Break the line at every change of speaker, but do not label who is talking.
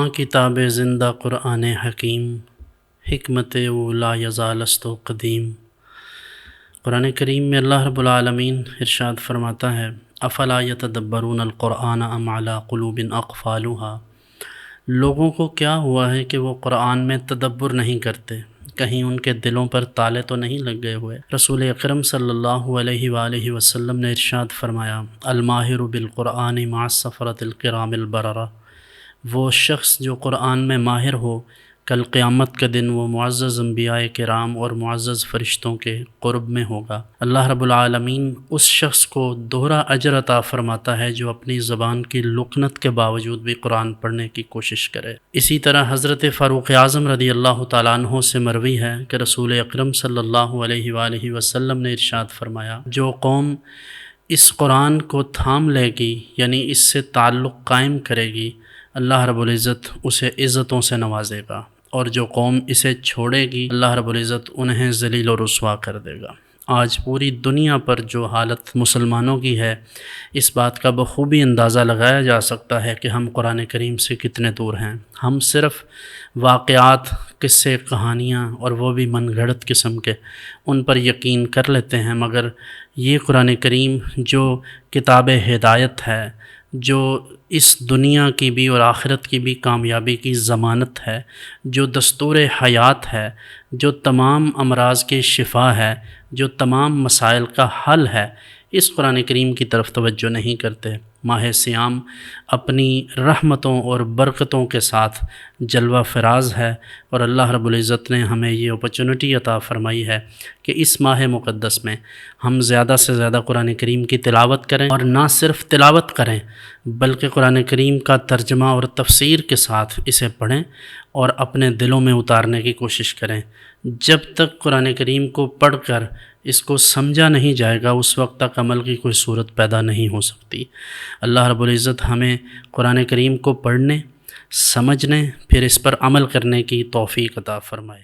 ماں کتاب زندہ قرآن حکیم، حکمت اولا یزالست و قدیم۔ قرآن کریم میں اللہ رب العالمین ارشاد فرماتا ہے، افلا یتدبرون القرآن ام علی قلوب اقفالها۔ لوگوں کو کیا ہوا ہے کہ وہ قرآن میں تدبر نہیں کرتے، کہیں ان کے دلوں پر تالے تو نہیں لگ گئے ہوئے۔ رسول اکرم صلی اللہ علیہ وآلہ وسلم نے ارشاد فرمایا، الماہر بالقرآن مع السفرۃ الکرام البررہ۔ وہ شخص جو قرآن میں ماہر ہو، کل قیامت کے دن وہ معزز انبیاء کرام اور معزز فرشتوں کے قرب میں ہوگا۔ اللہ رب العالمین اس شخص کو دوہرا اجر عطا فرماتا ہے جو اپنی زبان کی لکنت کے باوجود بھی قرآن پڑھنے کی کوشش کرے۔ اسی طرح حضرت فاروق اعظم رضی اللہ تعالیٰ عنہ سے مروی ہے کہ رسول اکرم صلی اللہ علیہ وآلہ وسلم نے ارشاد فرمایا، جو قوم اس قرآن کو تھام لے گی، یعنی اس سے تعلق قائم کرے گی، اللہ رب العزت اسے عزتوں سے نوازے گا، اور جو قوم اسے چھوڑے گی اللہ رب العزت انہیں ذلیل و رسوا کر دے گا۔ آج پوری دنیا پر جو حالت مسلمانوں کی ہے، اس بات کا بخوبی اندازہ لگایا جا سکتا ہے کہ ہم قرآن کریم سے کتنے دور ہیں۔ ہم صرف واقعات، قصے، کہانیاں، اور وہ بھی من گھڑت قسم کے، ان پر یقین کر لیتے ہیں، مگر یہ قرآن کریم جو کتاب ہدایت ہے، جو اس دنیا کی بھی اور آخرت کی بھی کامیابی کی ضمانت ہے، جو دستور حیات ہے، جو تمام امراض کی شفا ہے، جو تمام مسائل کا حل ہے، اس قرآن کریم کی طرف توجہ نہیں کرتے۔ ماہ صیام اپنی رحمتوں اور برکتوں کے ساتھ جلوہ فراز ہے، اور اللہ رب العزت نے ہمیں یہ اپرچونٹی عطا فرمائی ہے کہ اس ماہ مقدس میں ہم زیادہ سے زیادہ قرآن کریم کی تلاوت کریں، اور نہ صرف تلاوت کریں بلکہ قرآن کریم کا ترجمہ اور تفسیر کے ساتھ اسے پڑھیں اور اپنے دلوں میں اتارنے کی کوشش کریں۔ جب تک قرآن کریم کو پڑھ کر اس کو سمجھا نہیں جائے گا، اس وقت تک عمل کی کوئی صورت پیدا نہیں ہو سکتی۔ اللہ رب العزت ہمیں قرآن کریم کو پڑھنے، سمجھنے، پھر اس پر عمل کرنے کی توفیق عطا فرمائے۔